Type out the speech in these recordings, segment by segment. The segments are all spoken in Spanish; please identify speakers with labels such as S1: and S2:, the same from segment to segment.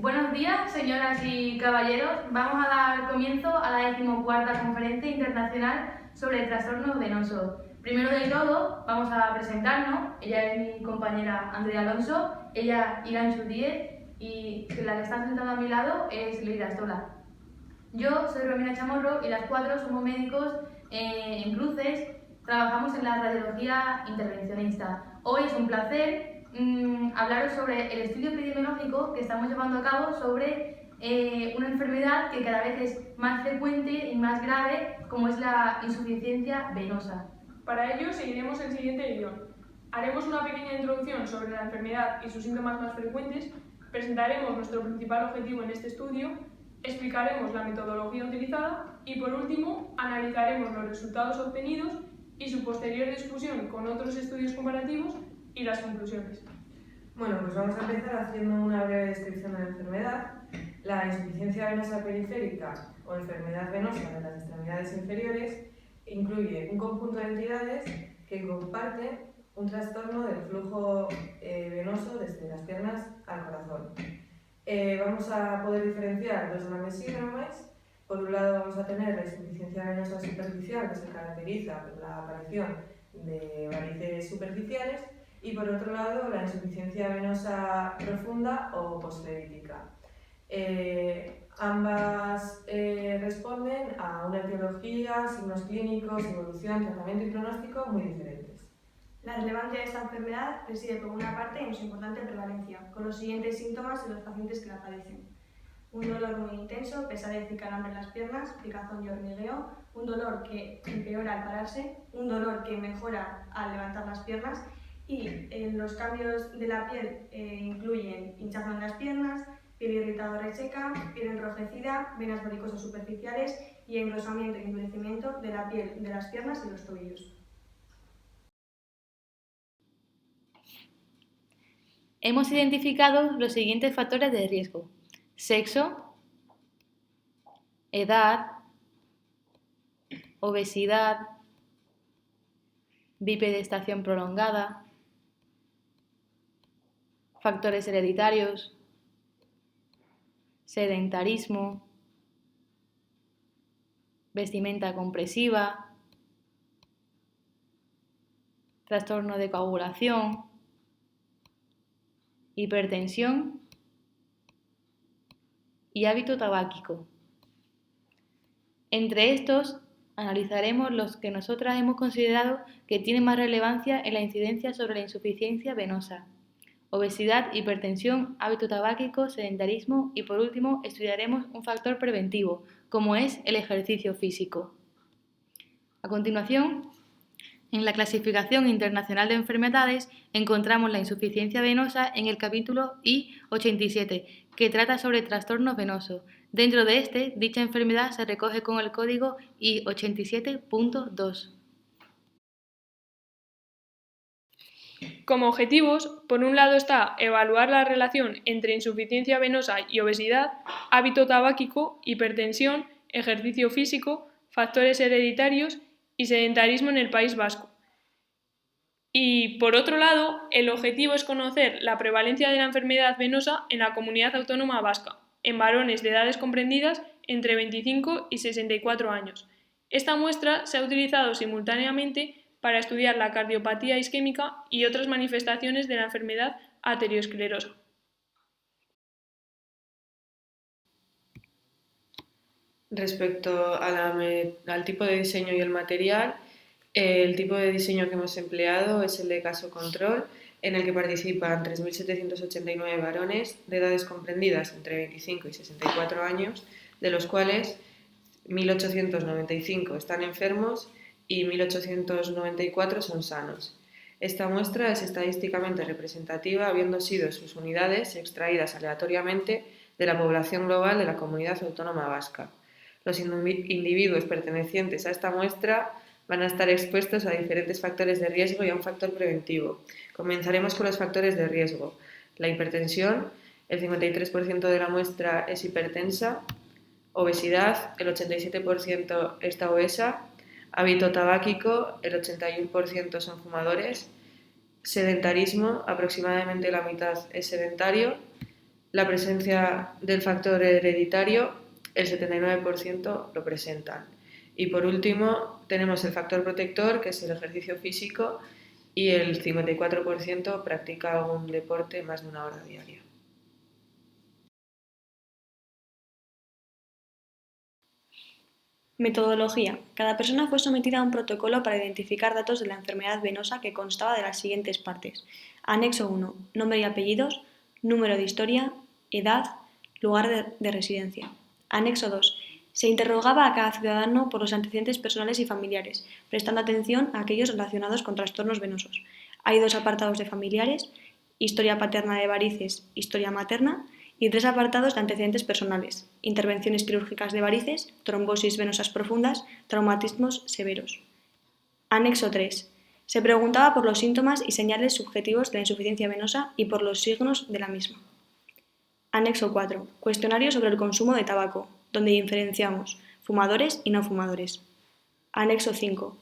S1: Buenos días, señoras y caballeros. Vamos a dar comienzo a la 14ª Conferencia Internacional sobre Trastornos Venosos. Primero de todo, vamos a presentarnos. Ella es mi compañera Andrea Alonso, ella Iganchu Díez y la que está sentada a mi lado es Leida Stola. Yo soy Romina Chamorro y las cuatro somos médicos en Cruces, trabajamos en la radiología intervencionista. Hoy es un placer hablaros sobre el estudio epidemiológico que estamos llevando a cabo sobre una enfermedad que cada vez es más frecuente y más grave, como es la insuficiencia venosa.
S2: Para ello seguiremos el siguiente guión. Haremos una pequeña introducción sobre la enfermedad y sus síntomas más frecuentes, presentaremos nuestro principal objetivo en este estudio, explicaremos la metodología utilizada y, por último, analizaremos los resultados obtenidos y su posterior discusión con otros estudios comparativos y las conclusiones.
S3: Bueno, pues vamos a empezar haciendo una breve descripción de la enfermedad. La insuficiencia venosa periférica o enfermedad venosa de las extremidades inferiores incluye un conjunto de entidades que comparten un trastorno del flujo venoso desde las piernas al corazón. Vamos a poder diferenciar dos grandes síndromes. Por un lado vamos a tener la insuficiencia venosa superficial, que se caracteriza por la aparición de varices superficiales, y por otro lado la insuficiencia venosa profunda o posflerítica. Ambas responden a una etiología, signos clínicos, evolución, tratamiento y pronóstico muy diferentes.
S4: La relevancia de esta enfermedad reside por una parte en su importante prevalencia, con los siguientes síntomas en los pacientes que la padecen. Un dolor muy intenso, pesadez y calambre en las piernas, picazón y hormigueo, un dolor que empeora al pararse, un dolor que mejora al levantar las piernas y los cambios de la piel incluyen hinchazón en las piernas, piel irritada o reseca, piel enrojecida, venas varicosas superficiales y engrosamiento y endurecimiento de la piel de las piernas y los tobillos.
S1: Hemos identificado los siguientes factores de riesgo: sexo, edad, obesidad, bipedestación prolongada, factores hereditarios, sedentarismo, vestimenta compresiva, trastorno de coagulación, hipertensión y hábito tabáquico. Entre estos, analizaremos los que nosotras hemos considerado que tienen más relevancia en la incidencia sobre la insuficiencia venosa: obesidad, hipertensión, hábito tabáquico, sedentarismo y, por último, estudiaremos un factor preventivo, como es el ejercicio físico. A continuación, en la clasificación internacional de enfermedades encontramos la insuficiencia venosa en el capítulo I-87, que trata sobre trastornos venosos. Dentro de este, dicha enfermedad se recoge con el código I-87.2.
S2: Como objetivos, por un lado está evaluar la relación entre insuficiencia venosa y obesidad, hábito tabáquico, hipertensión, ejercicio físico, factores hereditarios y sedentarismo en el País Vasco. Y, por otro lado, el objetivo es conocer la prevalencia de la enfermedad venosa en la Comunidad Autónoma Vasca, en varones de edades comprendidas entre 25 y 64 años. Esta muestra se ha utilizado simultáneamente para estudiar la cardiopatía isquémica y otras manifestaciones de la enfermedad aterosclerosa.
S3: Respecto al tipo de diseño y el material, el tipo de diseño que hemos empleado es el de caso control, en el que participan 3.789 varones de edades comprendidas entre 25 y 64 años, de los cuales 1.895 están enfermos y 1.894 son sanos. Esta muestra es estadísticamente representativa, habiendo sido sus unidades extraídas aleatoriamente de la población global de la Comunidad Autónoma Vasca. Los individuos pertenecientes a esta muestra van a estar expuestos a diferentes factores de riesgo y a un factor preventivo. Comenzaremos con los factores de riesgo. La hipertensión, el 53% de la muestra es hipertensa. Obesidad, el 87% está obesa. Hábito tabáquico, el 81% son fumadores. Sedentarismo, aproximadamente la mitad es sedentario. La presencia del factor hereditario, el 79% lo presentan. Y por último, tenemos el factor protector, que es el ejercicio físico, y el 54% practica algún deporte más de 1 hora diaria.
S5: Metodología. Cada persona fue sometida a un protocolo para identificar datos de la enfermedad venosa que constaba de las siguientes partes. Anexo 1. Nombre y apellidos, número de historia, edad, lugar de residencia. Anexo 2. Se interrogaba a cada ciudadano por los antecedentes personales y familiares, prestando atención a aquellos relacionados con trastornos venosos. Hay 2 apartados de familiares, historia paterna de varices, historia materna, y 3 apartados de antecedentes personales, intervenciones quirúrgicas de varices, trombosis venosas profundas, traumatismos severos. Anexo 3. Se preguntaba por los síntomas y señales subjetivos de la insuficiencia venosa y por los signos de la misma. Anexo 4. Cuestionario sobre el consumo de tabaco, donde diferenciamos fumadores y no fumadores. Anexo 5.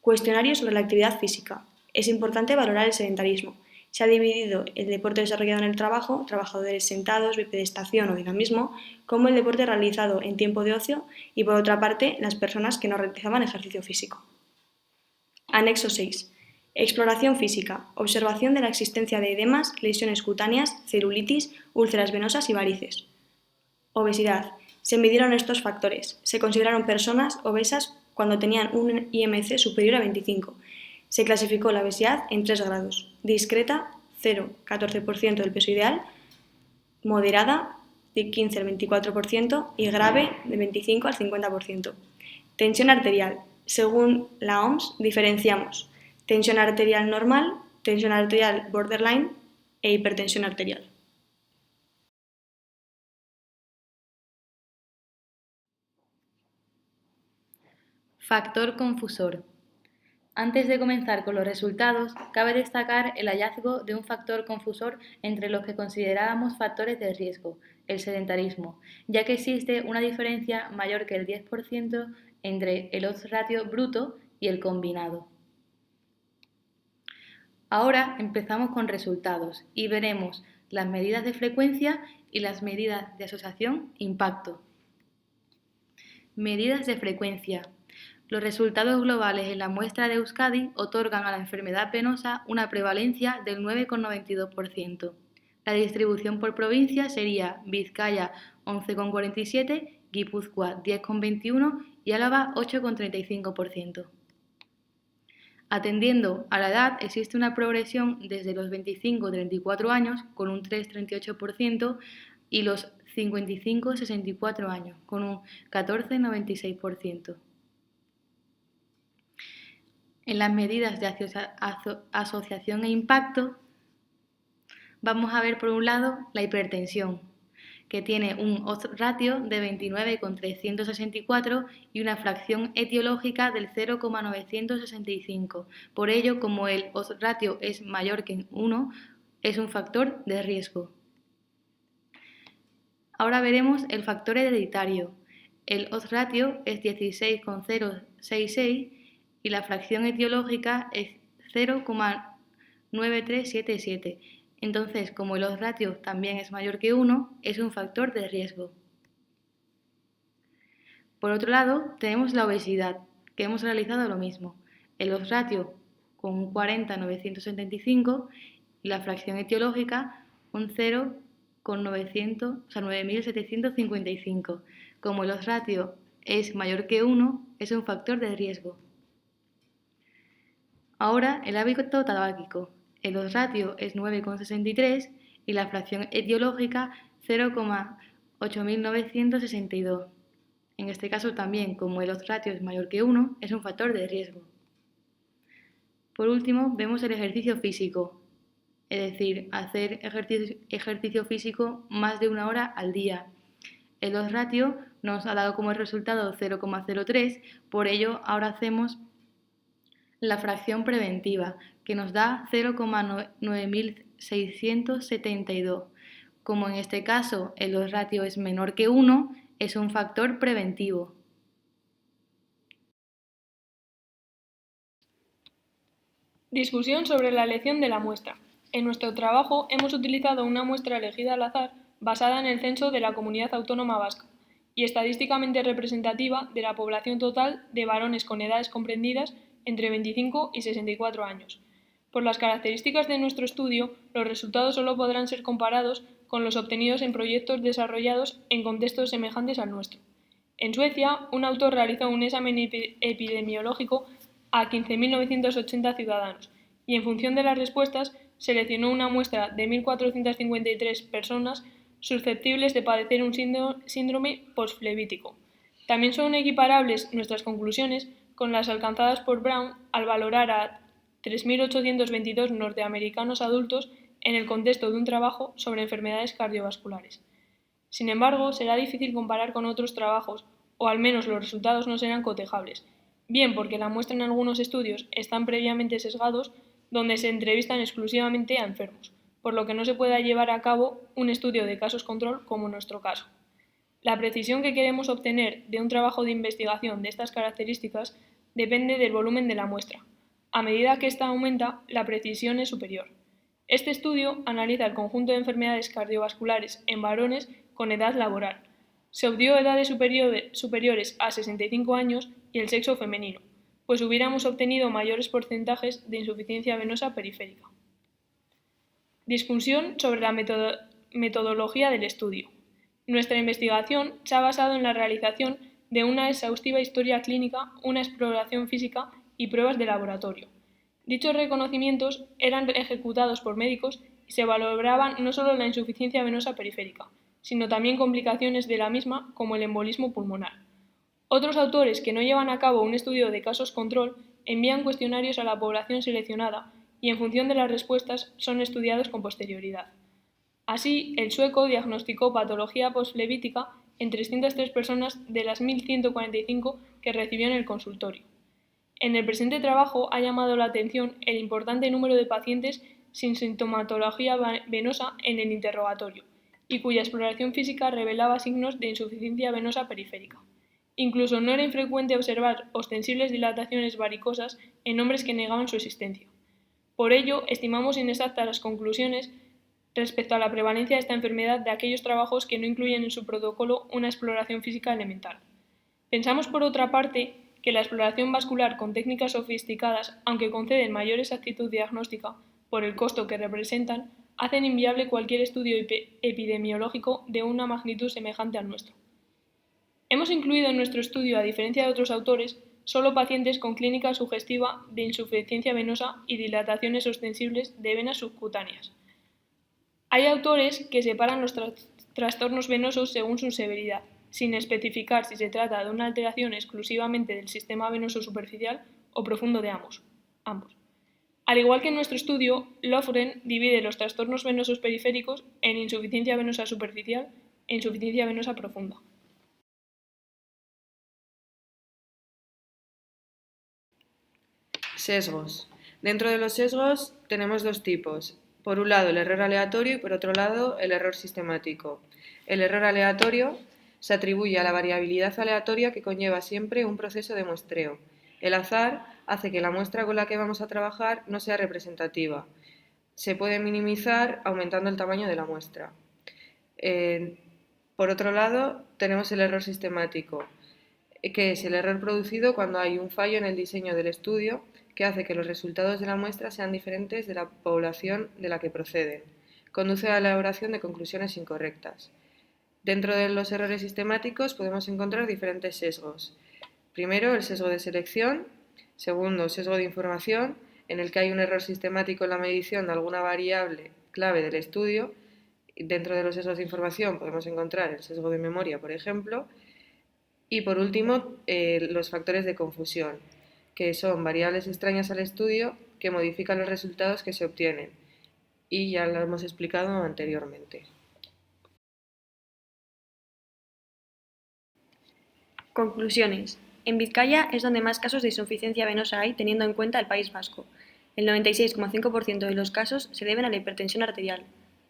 S5: Cuestionario sobre la actividad física. Es importante valorar el sedentarismo. Se ha dividido el deporte desarrollado en el trabajo, trabajadores sentados, bipedestación o dinamismo, como el deporte realizado en tiempo de ocio y, por otra parte, las personas que no realizaban ejercicio físico. Anexo 6. Exploración física. Observación de la existencia de edemas, lesiones cutáneas, celulitis, úlceras venosas y varices. Obesidad. Se midieron estos factores. Se consideraron personas obesas cuando tenían un IMC superior a 25. Se clasificó la obesidad en 3 grados: discreta, 0,14% del peso ideal; moderada, de 15 al 24%; y grave, de 25 al 50%. Tensión arterial. Según la OMS, diferenciamos tensión arterial normal, tensión arterial borderline e hipertensión arterial.
S1: Factor confusor. Antes de comenzar con los resultados, cabe destacar el hallazgo de un factor confusor entre los que considerábamos factores de riesgo, el sedentarismo, ya que existe una diferencia mayor que el 10% entre el odds ratio bruto y el combinado. Ahora empezamos con resultados y veremos las medidas de frecuencia y las medidas de asociación impacto. Medidas de frecuencia. Los resultados globales en la muestra de Euskadi otorgan a la enfermedad venosa una prevalencia del 9,92%. La distribución por provincia sería Vizcaya 11,47%, Guipúzcoa 10,21% y Álava 8,35%. Atendiendo a la edad, existe una progresión desde los 25-34 años con un 3,38% y los 55-64 años con un 14,96%. En las medidas de asociación e impacto, vamos a ver por un lado la hipertensión, que tiene un odds ratio de 29,364 y una fracción etiológica del 0,965. Por ello, como el odds ratio es mayor que 1, es un factor de riesgo. Ahora veremos el factor hereditario. El odds ratio es 16,066 y la fracción etiológica es 0,9377. Entonces, como el odds ratio también es mayor que 1, es un factor de riesgo. Por otro lado, tenemos la obesidad, que hemos realizado lo mismo. El odds ratio con un 40,975 y la fracción etiológica un 9.755. Como el odds ratio es mayor que 1, es un factor de riesgo. Ahora, el hábito tabáquico. El odds ratio es 9,63 y la fracción etiológica 0,8962. En este caso también, como el odds ratio es mayor que 1, es un factor de riesgo. Por último, vemos el ejercicio físico, es decir, hacer ejercicio físico más de 1 hora al día. El odds ratio nos ha dado como resultado 0,03, por ello ahora hacemos la fracción preventiva, que nos da 0,9672. Como en este caso el odds ratio es menor que 1, es un factor preventivo.
S2: Discusión sobre la elección de la muestra. En nuestro trabajo hemos utilizado una muestra elegida al azar basada en el censo de la Comunidad Autónoma Vasca y estadísticamente representativa de la población total de varones con edades comprendidas entre 25 y 64 años. Por las características de nuestro estudio, los resultados solo podrán ser comparados con los obtenidos en proyectos desarrollados en contextos semejantes al nuestro. En Suecia, un autor realizó un examen epidemiológico a 15.980 ciudadanos y, en función de las respuestas, seleccionó una muestra de 1.453 personas susceptibles de padecer un síndrome posflebítico. También son equiparables nuestras conclusiones con las alcanzadas por Brown al valorar a 3.822 norteamericanos adultos en el contexto de un trabajo sobre enfermedades cardiovasculares. Sin embargo, será difícil comparar con otros trabajos, o al menos los resultados no serán cotejables, bien porque la muestra en algunos estudios están previamente sesgados, donde se entrevistan exclusivamente a enfermos, por lo que no se pueda llevar a cabo un estudio de casos control como en nuestro caso. La precisión que queremos obtener de un trabajo de investigación de estas características depende del volumen de la muestra. A medida que ésta aumenta, la precisión es superior. Este estudio analiza el conjunto de enfermedades cardiovasculares en varones con edad laboral. Se obtuvo edades superiores a 65 años y el sexo femenino, pues hubiéramos obtenido mayores porcentajes de insuficiencia venosa periférica. Discusión sobre la metodología del estudio. Nuestra investigación se ha basado en la realización de una exhaustiva historia clínica, una exploración física y pruebas de laboratorio. Dichos reconocimientos eran ejecutados por médicos y se valoraban no solo la insuficiencia venosa periférica, sino también complicaciones de la misma como el embolismo pulmonar. Otros autores que no llevan a cabo un estudio de casos control envían cuestionarios a la población seleccionada y en función de las respuestas son estudiados con posterioridad. Así, el sueco diagnosticó patología posflebítica en 303 personas de las 1.145 que recibió en el consultorio. En el presente trabajo ha llamado la atención el importante número de pacientes sin sintomatología venosa en el interrogatorio y cuya exploración física revelaba signos de insuficiencia venosa periférica. Incluso no era infrecuente observar ostensibles dilataciones varicosas en hombres que negaban su existencia. Por ello, estimamos inexactas las conclusiones respecto a la prevalencia de esta enfermedad de aquellos trabajos que no incluyen en su protocolo una exploración física elemental. Pensamos, por otra parte, que la exploración vascular con técnicas sofisticadas, aunque conceden mayor exactitud diagnóstica por el costo que representan, hacen inviable cualquier estudio epidemiológico de una magnitud semejante al nuestro. Hemos incluido en nuestro estudio, a diferencia de otros autores, solo pacientes con clínica sugestiva de insuficiencia venosa y dilataciones ostensibles de venas subcutáneas. Hay autores que separan los trastornos venosos según su severidad, sin especificar si se trata de una alteración exclusivamente del sistema venoso superficial o profundo de ambos. Al igual que en nuestro estudio, Lofgren divide los trastornos venosos periféricos en insuficiencia venosa superficial e insuficiencia venosa profunda.
S3: Sesgos. Dentro de los sesgos tenemos dos tipos. Por un lado, el error aleatorio y por otro lado, el error sistemático. El error aleatorio se atribuye a la variabilidad aleatoria que conlleva siempre un proceso de muestreo. El azar hace que la muestra con la que vamos a trabajar no sea representativa. Se puede minimizar aumentando el tamaño de la muestra. Por otro lado, tenemos el error sistemático, que es el error producido cuando hay un fallo en el diseño del estudio que hace que los resultados de la muestra sean diferentes de la población de la que proceden. Conduce a la elaboración de conclusiones incorrectas. Dentro de los errores sistemáticos podemos encontrar diferentes sesgos. Primero, el sesgo de selección. Segundo, sesgo de información, en el que hay un error sistemático en la medición de alguna variable clave del estudio. Dentro de los sesgos de información podemos encontrar el sesgo de memoria, por ejemplo. Y por último, los factores de confusión, que son variables extrañas al estudio que modifican los resultados que se obtienen. Y ya lo hemos explicado anteriormente.
S5: Conclusiones. En Vizcaya es donde más casos de insuficiencia venosa hay, teniendo en cuenta el País Vasco. El 96,5% de los casos se deben a la hipertensión arterial.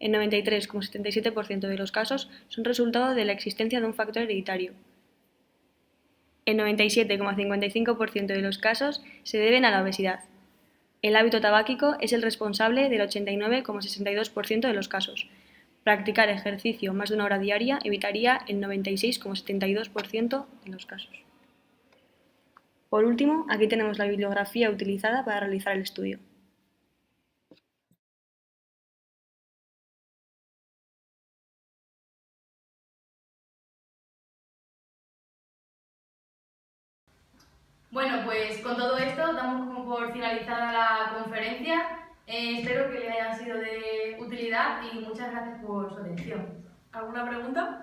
S5: El 93,77% de los casos son resultado de la existencia de un factor hereditario. El 97,55% de los casos se deben a la obesidad. El hábito tabáquico es el responsable del 89,62% de los casos. Practicar ejercicio más de 1 hora diaria evitaría el 96,72% de los casos. Por último, aquí tenemos la bibliografía utilizada para realizar el estudio.
S1: Bueno, pues con todo esto damos como por finalizada la conferencia. Espero que les haya sido de utilidad y muchas gracias por su atención.
S6: ¿Alguna pregunta?